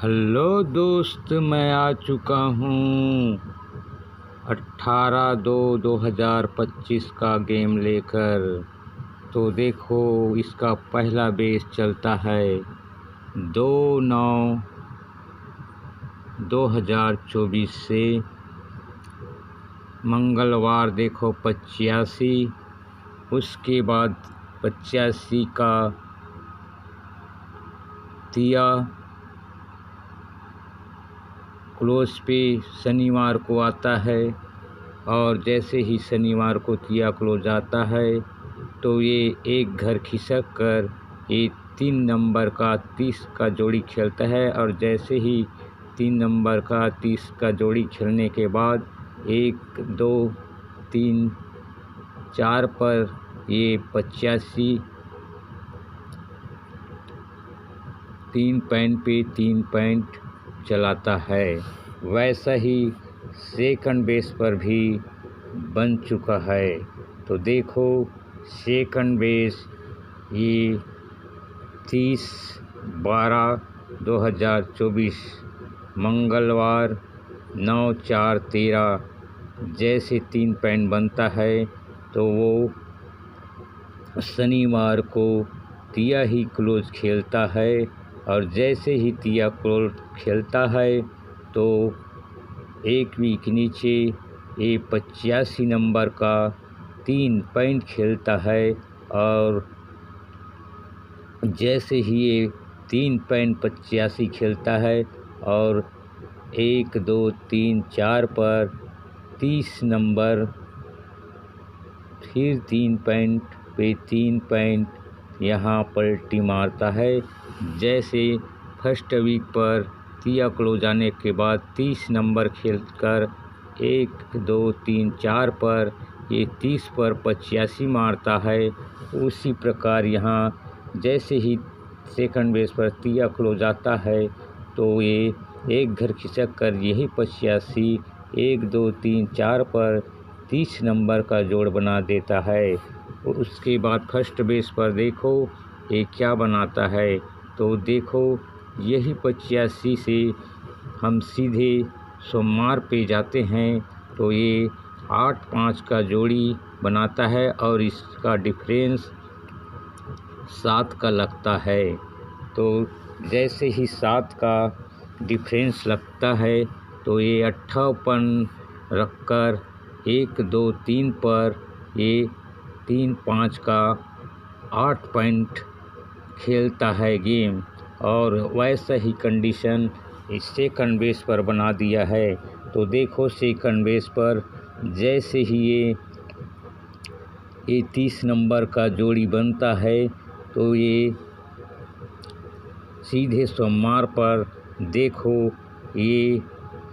Hello दोस्त, मैं आ चुका हूँ 18/2/2025 का गेम लेकर। तो देखो, इसका पहला बेस चलता है 2/9/2024 से। मंगलवार देखो 85, उसके बाद 85 का तिया क्लोज पे शनिवार को आता है, और जैसे ही शनिवार को तिया क्लोज आता है तो ये एक घर खिसक कर ये 3 नंबर का 30 का जोड़ी खेलता है। और जैसे ही 3 नंबर का 30 का जोड़ी खेलने के बाद 1 2 3 4 पर ये 85 3 पॉइंट पे 3 पॉइंट चलाता है। वैसा ही सेकंड बेस पर भी बन चुका है। तो देखो, सेकंड बेस ये 30/12/2024 मंगलवार 9/4/13 जैसे 3 पॉइंट बनता है तो वो शनिवार को तिया ही क्लोज खेलता है। और जैसे ही तिया क्लोज खेलता है तो एक वीक नीचे ये 85 नंबर का 3 पॉइंट खेलता है। और जैसे ही ये 3 पॉइंट 85 खेलता है और 1 2 3 4 पर 30 नंबर फिर 3 पॉइंट पे 3 पॉइंट यहाँ पलटी मारता है। जैसे फर्स्ट वीक पर तिया क्लोज आने के बाद 30 नंबर खेलकर 1 2 3 4 पर ये 30 पर 85 मारता है। उसी प्रकार यहाँ जैसे ही सेकंड बेस पर तिया क्लोज आता है तो ये एक घर खिसक कर यही 85 1 2 3 4 पर 30 नंबर का जोड़ बना देता है। उसके बाद फर्स्ट बेस पर देखो ये क्या बनाता है। तो देखो, यही 85 से हम सीधे सोमवार पे जाते हैं तो ये 8-5 का जोड़ी बनाता है और इसका डिफरेंस 7 का लगता है। तो जैसे ही 7 का डिफरेंस लगता है तो ये 58 रखकर 1 2 3 पर ये 3-5 का 8 पॉइंट खेलता है गेम। और वैसा ही कंडीशन इस सेकंड बेस पर बना दिया है। तो देखो, सेकंड बेस पर जैसे ही ये 30 नंबर का जोड़ी बनता है तो ये सीधे सोमवार पर देखो ये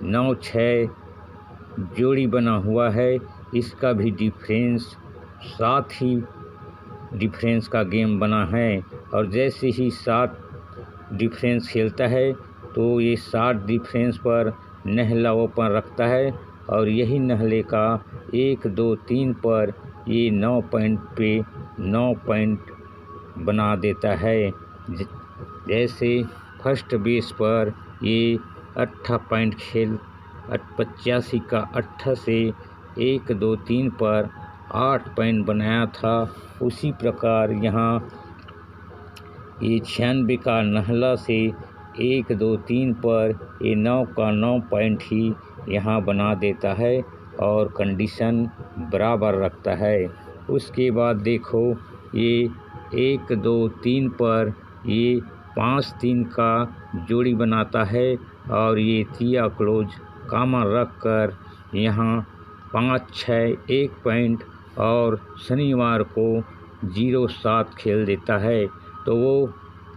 9-6 जोड़ी बना हुआ है। इसका भी डिफरेंस 7 ही डिफरेंस का गेम बना है। और जैसे ही 7 डिफरेंस खेलता है तो ये 7 डिफरेंस पर नहला ओपन रखता है और यही नहले का 1 2 3 पर ये 9 पॉइंट पे 9 पॉइंट बना देता है। जैसे फर्स्ट बेस पर ये 8 पॉइंट खेल 85 का 8 से 1 2 3 पर 8 पॉइंट बनाया था। उसी प्रकार यहाँ ये 96 का नहला से 1 2 3 पर ये 9 का 9 पॉइंट ही यहाँ बना देता है और कंडीशन बराबर रखता है। उसके बाद देखो, ये 1 2 3 पर ये 5-3 का जोड़ी बनाता है और ये तिया क्लोज कामन रख कर यहाँ 5-6 1 पॉइंट और शनिवार को 0-7 खेल देता है। तो वो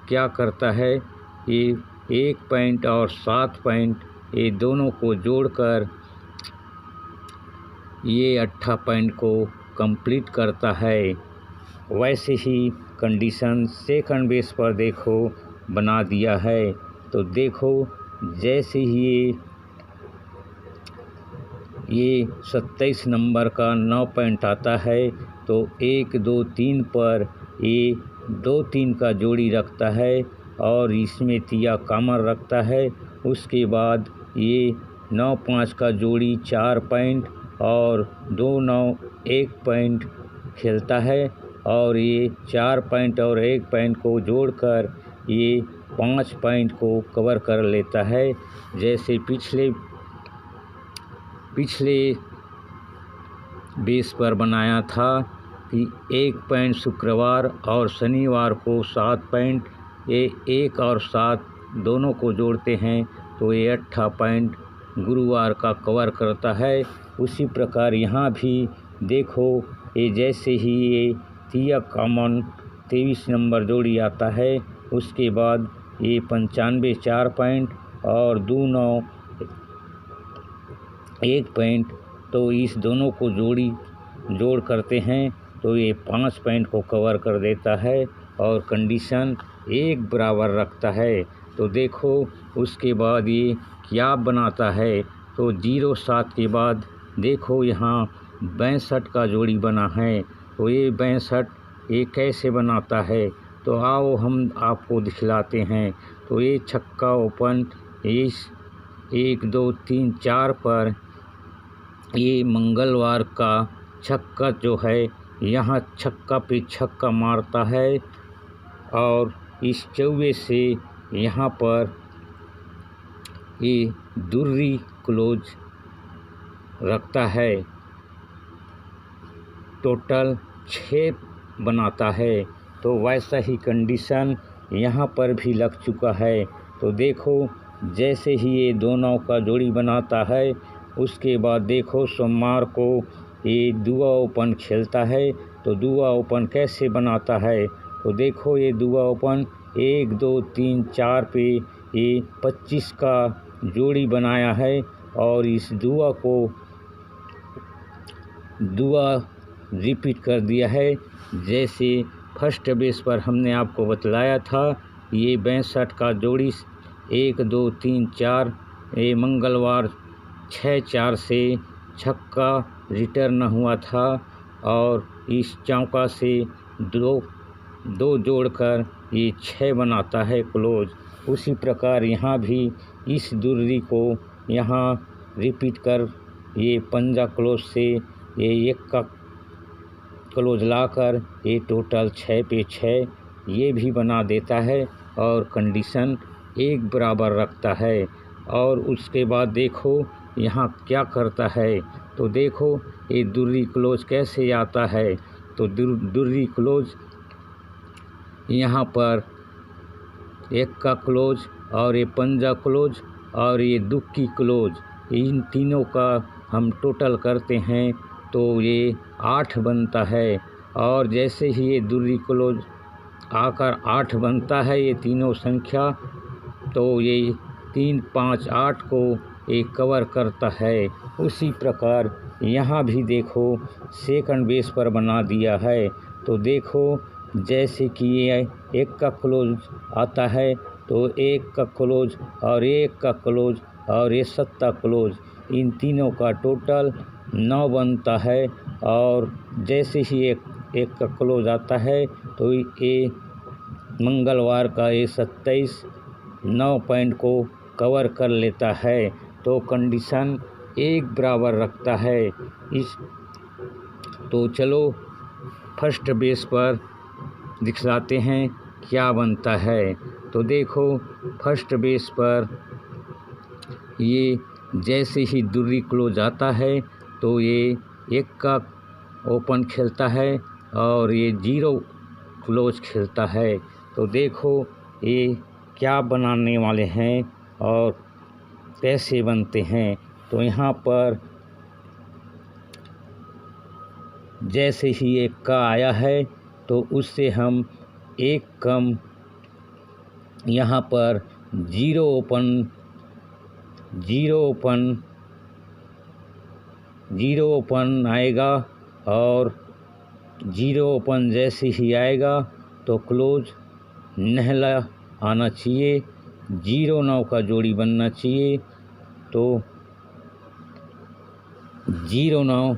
क्या करता है, ये 1 पॉइंट और 7 पॉइंट ये दोनों को जोड़कर ये 8 पॉइंट को कंप्लीट करता है। वैसे ही कंडीशन सेकंड बेस पर देखो बना दिया है। तो देखो, जैसे ही ये 27 नंबर का 9 पॉइंट आता है तो 1 2 3 पर ये 2-3 का जोड़ी रखता है और इसमें तिया कॉमन रखता है। उसके बाद ये 9-5 का जोड़ी 4 पॉइंट और 2-9 1 पॉइंट खेलता है और ये 4 पॉइंट और 1 पॉइंट को जोड़कर ये 5 पॉइंट को कवर कर लेता है। जैसे पिछले बेस पर बनाया था कि 1 पॉइंट शुक्रवार और शनिवार को 7 पॉइंट, ये 1 और 7 दोनों को जोड़ते हैं तो ये 18 पॉइंट गुरुवार का कवर करता है। उसी प्रकार यहाँ भी देखो, ये जैसे ही ये तिया कॉमन 23 नंबर जोड़ी आता है, उसके बाद ये 95 4 पॉइंट और 2-9 1 पॉइंट, तो इस दोनों को जोड़ करते हैं तो ये 5 पॉइंट को कवर कर देता है और कंडीशन एक बराबर रखता है। तो देखो उसके बाद ये क्या बनाता है, तो 0-7 के बाद देखो यहाँ 62 का जोड़ी बना है। तो ये 62 ये कैसे बनाता है, तो आओ हम आपको दिखलाते हैं। तो ये छक्का ओपन इस 1 2 3 4 पर ये मंगलवार का छक्का जो है यहाँ छक्का पे छक्का मारता है और इस चौवे से यहाँ पर ये दुर्री क्लोज रखता है, टोटल 6 बनाता है। तो वैसा ही कंडीशन यहाँ पर भी लग चुका है। तो देखो जैसे ही ये दोनों का जोड़ी बनाता है, उसके बाद देखो सोमवार को ये दुआ ओपन खेलता है। तो दुआ ओपन कैसे बनाता है, तो देखो ये दुआ ओपन 1 2 3 4 पे ये 25 का जोड़ी बनाया है और इस दुआ रिपीट कर दिया है। जैसे फर्स्ट बेस पर हमने आपको बतलाया था, ये 62 का जोड़ी 1 2 3 4 ये मंगलवार 6-4 से छक्का रिटर्न हुआ था और इस चौका से दो जोड़कर ये 6 बनाता है क्लोज। उसी प्रकार यहाँ भी इस दुर्री को यहाँ रिपीट कर ये पंजा क्लोज से ये 1 का क्लोज लाकर ये टोटल 6 पे 6 ये भी बना देता है और कंडीशन एक बराबर रखता है। और उसके बाद देखो यहाँ क्या करता है, तो देखो ये दुर्री क्लोज कैसे आता है। तो दुर्री क्लोज यहाँ पर 1 का क्लोज और ये पंजा क्लोज और ये दुक्की क्लोज, इन तीनों का हम टोटल करते हैं तो ये 8 बनता है। और जैसे ही ये दुर्री क्लोज आकर 8 बनता है ये तीनों संख्या, तो ये 3 5 8 को एक कवर करता है। उसी प्रकार यहाँ भी देखो सेकंड बेस पर बना दिया है। तो देखो जैसे कि ये 1 का क्लोज आता है तो 1 का क्लोज और 1 का क्लोज और ये 7 क्लोज, इन तीनों का टोटल 9 बनता है। और जैसे ही एक का क्लोज आता है तो ये मंगलवार का ये 27 9 पॉइंट को कवर कर लेता है। तो कंडीशन एक बराबर रखता है। तो चलो फर्स्ट बेस पर दिखलाते हैं क्या बनता है। तो देखो फर्स्ट बेस पर ये जैसे ही दुर्री क्लोज आता है तो ये 1 का ओपन खेलता है और ये 0 क्लोज खेलता है। तो देखो ये क्या बनाने वाले हैं और कैसे बनते हैं। तो यहाँ पर जैसे ही 1 का आया है तो उससे हम 1 कम यहाँ पर 0 ओपन आएगा और 0 ओपन जैसे ही आएगा तो क्लोज नहला आना चाहिए, 0-9 का जोड़ी बनना चाहिए। तो 0-9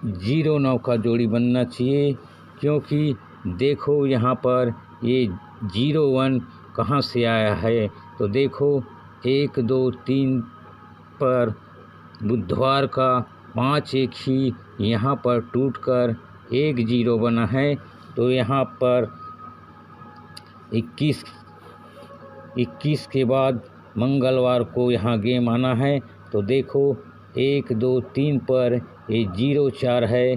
0 09 का जोड़ी बनना चाहिए, क्योंकि देखो यहाँ पर ये 01 कहाँ से आया है। तो देखो 1 2 3 पर बुधवार का 5 एक ही यहाँ पर टूटकर 1 0 बना है। तो यहाँ पर 21 के बाद मंगलवार को यहाँ गेम आना है। तो देखो 1 2 3 पर ये 04 है,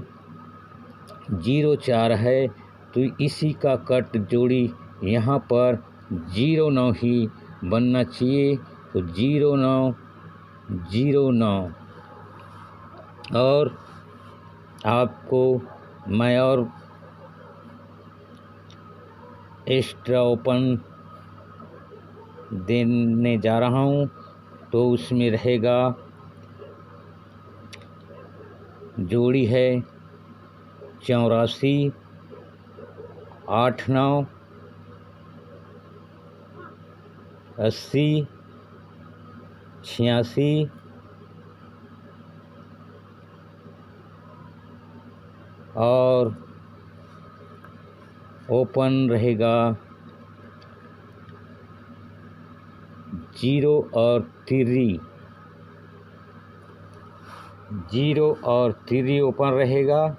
04 है। तो इसी का कट जोड़ी यहाँ पर 09 ही बनना चाहिए। तो 09 09। और आपको मैं और एक्स्ट्रा ओपन देने जा रहा हूँ। तो उसमें रहेगा, जोड़ी है 84 8 9 80 86 और ओपन रहेगा 0 और 3, 0 और 3 ओपन रहेगा।